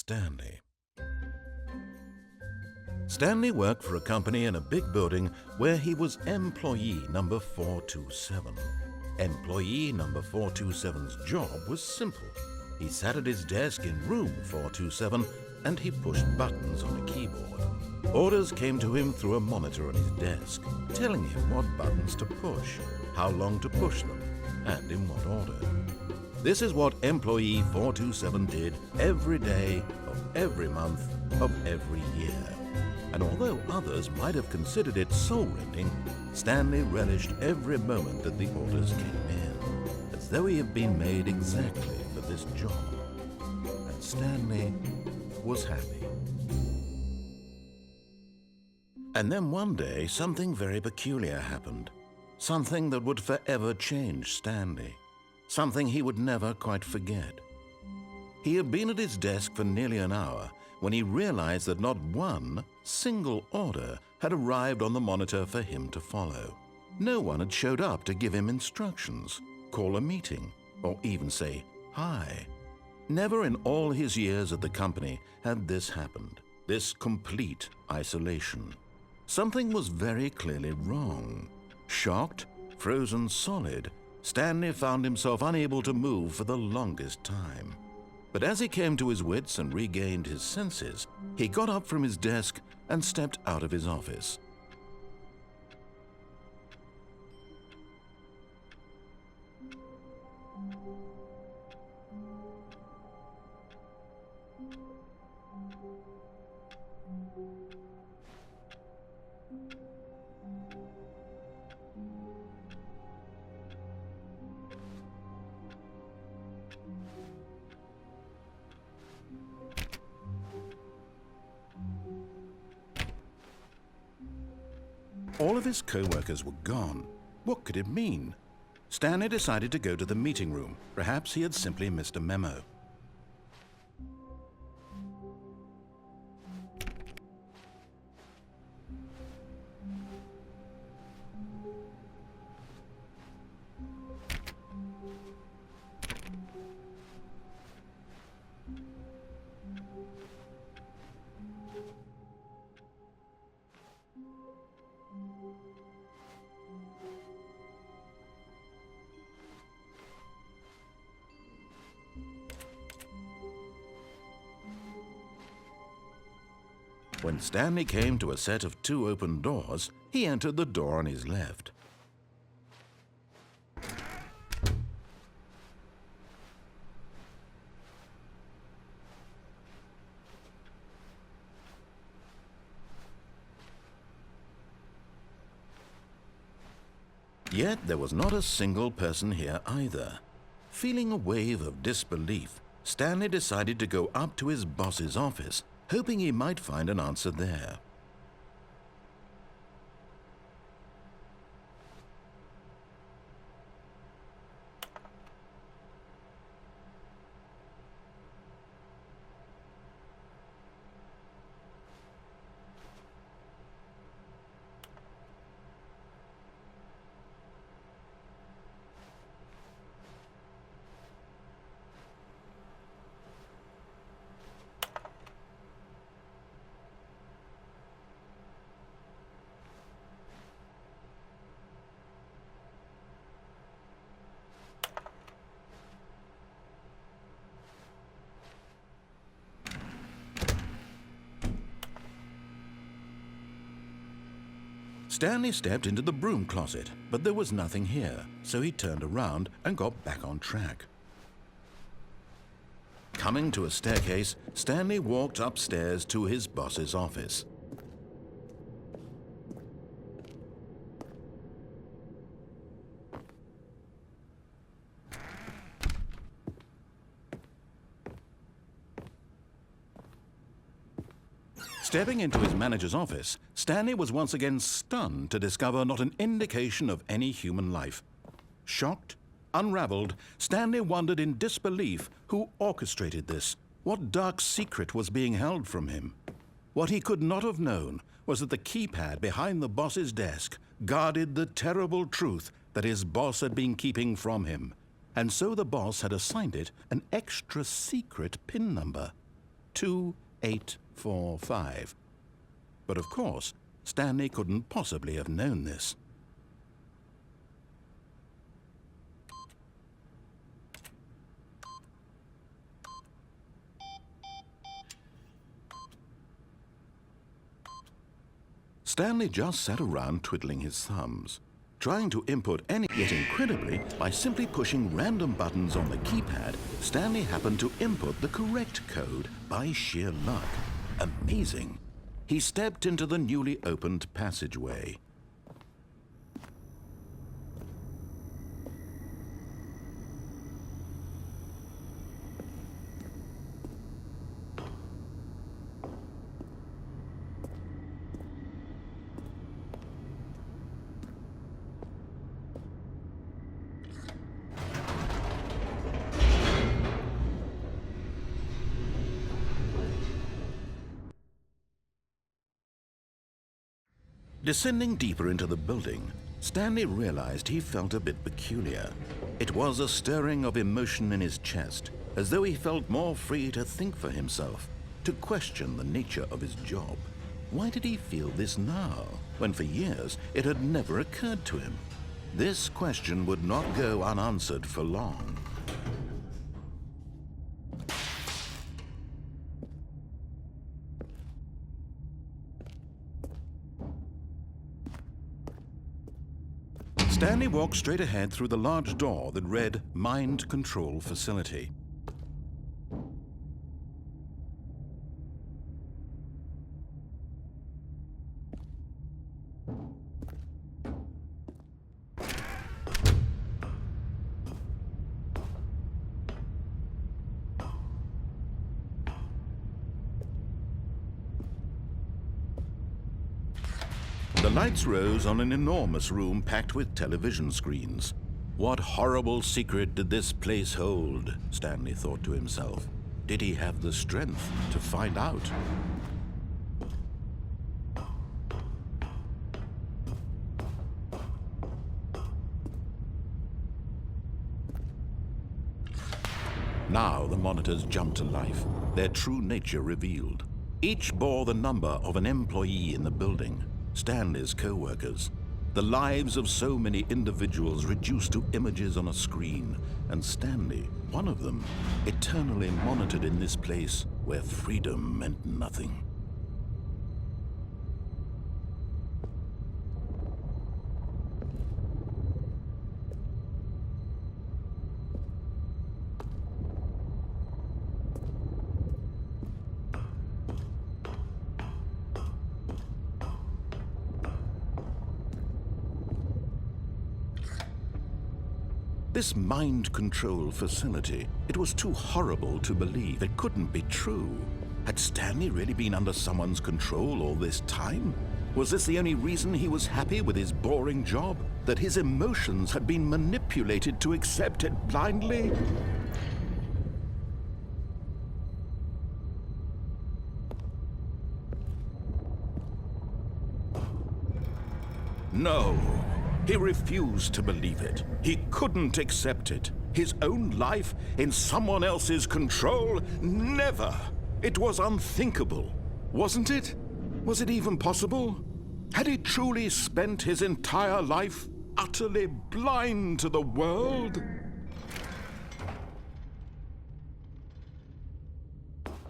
Stanley. Stanley worked for a company in a big building where he was employee number 427. Employee number 427's job was simple. He sat at his desk in room 427 and he pushed buttons on a keyboard. Orders came to him through a monitor on his desk, telling him what buttons to push, how long to push them, and in what order. This is what employee 427 did every day of every month of every year. And although others might have considered it soul-rending, Stanley relished every moment that the orders came in, as though he had been made exactly for this job. And Stanley was happy. And then one day, something very peculiar happened. Something that would forever change Stanley. Something he would never quite forget. He had been at his desk for nearly an hour when he realized that not one single order had arrived on the monitor for him to follow. No one had showed up to give him instructions, call a meeting, or even say hi. Never in all his years at the company had this happened, this complete isolation. Something was very clearly wrong. Shocked, frozen solid, Stanley found himself unable to move for the longest time. But as he came to his wits and regained his senses, he got up from his desk and stepped out of his office. All of his co-workers were gone. What could it mean? Stanley decided to go to the meeting room. Perhaps he had simply missed a memo. When Stanley came to a set of 2 open doors, he entered the door on his left. Yet there was not a single person here either. Feeling a wave of disbelief, Stanley decided to go up to his boss's office, hoping he might find an answer there. Stanley stepped into the broom closet, but there was nothing here, so he turned around and got back on track. Coming to a staircase, Stanley walked upstairs to his boss's office. Stepping into his manager's office, Stanley was once again stunned to discover not an indication of any human life. Shocked, unraveled, Stanley wondered in disbelief who orchestrated this, what dark secret was being held from him. What he could not have known was that the keypad behind the boss's desk guarded the terrible truth that his boss had been keeping from him, and so the boss had assigned it an extra secret PIN number. 2845. But of course, Stanley couldn't possibly have known this. Stanley just sat around twiddling his thumbs, trying to input any. Yet incredibly, by simply pushing random buttons on the keypad, Stanley happened to input the correct code by sheer luck. Amazing. He stepped into the newly opened passageway. Descending deeper into the building, Stanley realized he felt a bit peculiar. It was a stirring of emotion in his chest, as though he felt more free to think for himself, to question the nature of his job. Why did he feel this now, when for years it had never occurred to him? This question would not go unanswered for long. Stanley walked straight ahead through the large door that read Mind Control Facility. The lights rose on an enormous room packed with television screens. What horrible secret did this place hold? Stanley thought to himself. Did he have the strength to find out? Now the monitors jumped to life, their true nature revealed. Each bore the number of an employee in the building. Stanley's co-workers, the lives of so many individuals reduced to images on a screen, and Stanley, one of them, eternally monitored in this place where freedom meant nothing. This mind control facility, it was too horrible to believe. It couldn't be true. Had Stanley really been under someone's control all this time? Was this the only reason he was happy with his boring job? That his emotions had been manipulated to accept it blindly? No. He refused to believe it. He couldn't accept it. His own life in someone else's control? Never! It was unthinkable. Wasn't it? Was it even possible? Had he truly spent his entire life utterly blind to the world?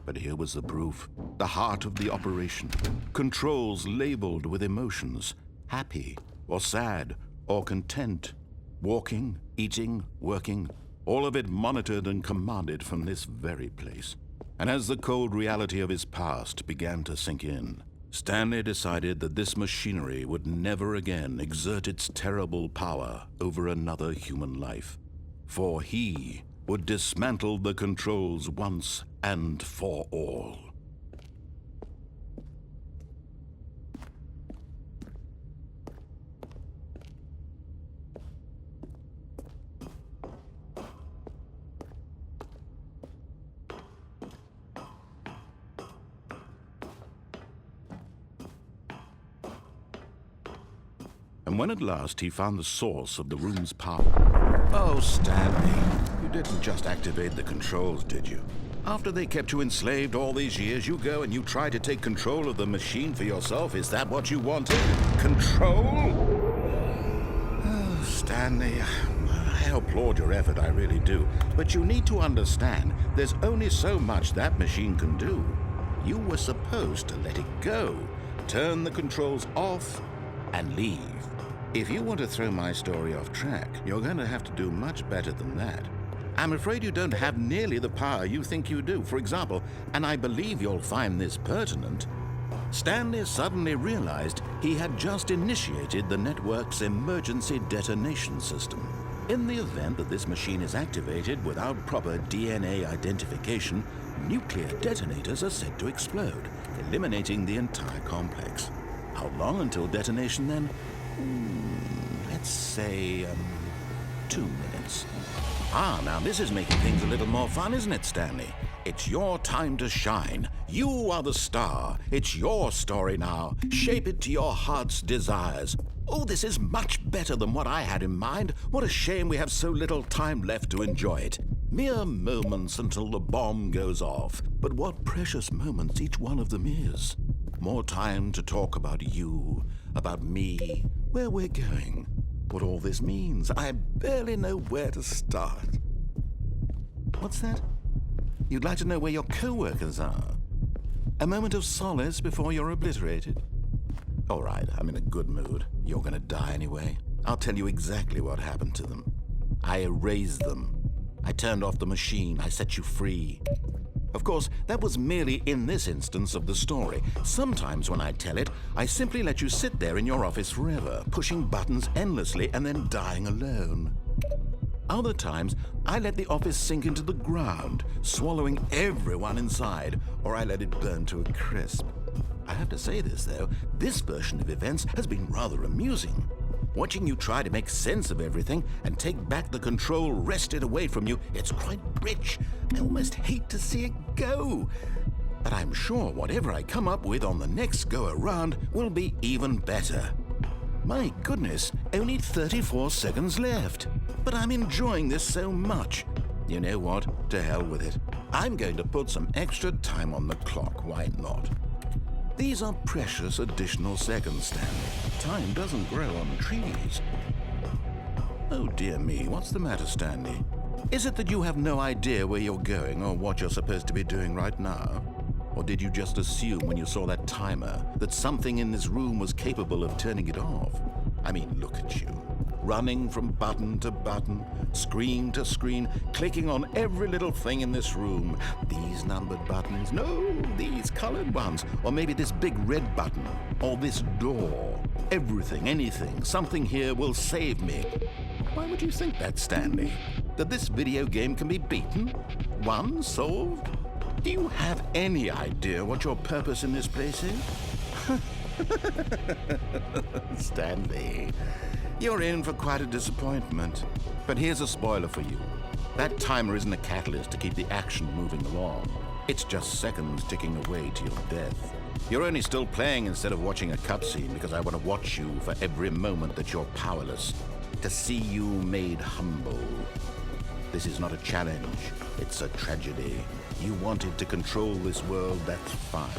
But here was the proof. The heart of the operation. Controls labeled with emotions. Happy or sad or content. Walking, eating, working. All of it monitored and commanded from this very place. And as the cold reality of his past began to sink in, Stanley decided that this machinery would never again exert its terrible power over another human life. For he would dismantle the controls once and for all. And when at last he found the source of the room's power... Oh, Stanley, you didn't just activate the controls, did you? After they kept you enslaved all these years, you go and you try to take control of the machine for yourself. Is that what you wanted? Control? Oh, Stanley, I applaud your effort, I really do. But you need to understand, there's only so much that machine can do. You were supposed to let it go, turn the controls off, and leave. If you want to throw my story off track, you're going to have to do much better than that. I'm afraid you don't have nearly the power you think you do. For example, and I believe you'll find this pertinent, Stanley suddenly realized he had just initiated the network's emergency detonation system. In the event that this machine is activated without proper DNA identification, nuclear detonators are said to explode, eliminating the entire complex. How long until detonation then? Let's say 2 minutes. Now this is making things a little more fun, isn't it, Stanley? It's your time to shine. You are the star. It's your story now. Shape it to your heart's desires. Oh, this is much better than what I had in mind. What a shame we have so little time left to enjoy it. Mere moments until the bomb goes off. But what precious moments each one of them is. More time to talk about you, about me, where we're going. What all this means. I barely know where to start. What's that? You'd like to know where your co-workers are? A moment of solace before you're obliterated? All right, I'm in a good mood. You're gonna die anyway. I'll tell you exactly what happened to them. I erased them. I turned off the machine. I set you free. Of course, that was merely in this instance of the story. Sometimes when I tell it, I simply let you sit there in your office forever, pushing buttons endlessly and then dying alone. Other times, I let the office sink into the ground, swallowing everyone inside, or I let it burn to a crisp. I have to say this, though, this version of events has been rather amusing. Watching you try to make sense of everything and take back the control wrested away from you, it's quite rich. I almost hate to see it go. But I'm sure whatever I come up with on the next go-around will be even better. My goodness, only 34 seconds left. But I'm enjoying this so much. You know what? To hell with it. I'm going to put some extra time on the clock. Why not? These are precious additional seconds, Stanley. Time doesn't grow on trees. Oh dear me, what's the matter, Stanley? Is it that you have no idea where you're going or what you're supposed to be doing right now? Or did you just assume when you saw that timer that something in this room was capable of turning it off? I mean, look at you. Running from button to button, screen to screen, clicking on every little thing in this room. These numbered buttons, no, these colored ones. Or maybe this big red button, or this door. Everything, anything, something here will save me. Why would you think that, Stanley? That this video game can be beaten? Won? Solved? Do you have any idea what your purpose in this place is? Stanley, you're in for quite a disappointment. But here's a spoiler for you. That timer isn't a catalyst to keep the action moving along. It's just seconds ticking away to your death. You're only still playing instead of watching a cutscene because I want to watch you for every moment that you're powerless. To see you made humble. This is not a challenge. It's a tragedy. You wanted to control this world, that's fine.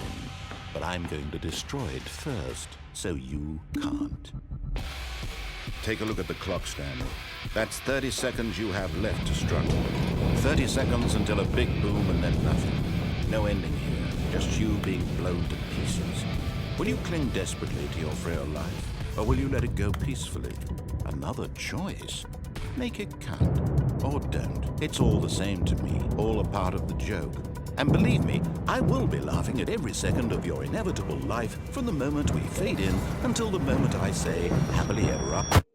But I'm going to destroy it first, so you can't. Take a look at the clock, Stanley. That's 30 seconds you have left to struggle. 30 seconds until a big boom and then nothing. No ending here, just you being blown to pieces. Will you cling desperately to your frail life, or will you let it go peacefully? Another choice. Make it count, or don't. It's all the same to me, all a part of the joke. And believe me, I will be laughing at every second of your inevitable life from the moment we fade in until the moment I say, happily ever after.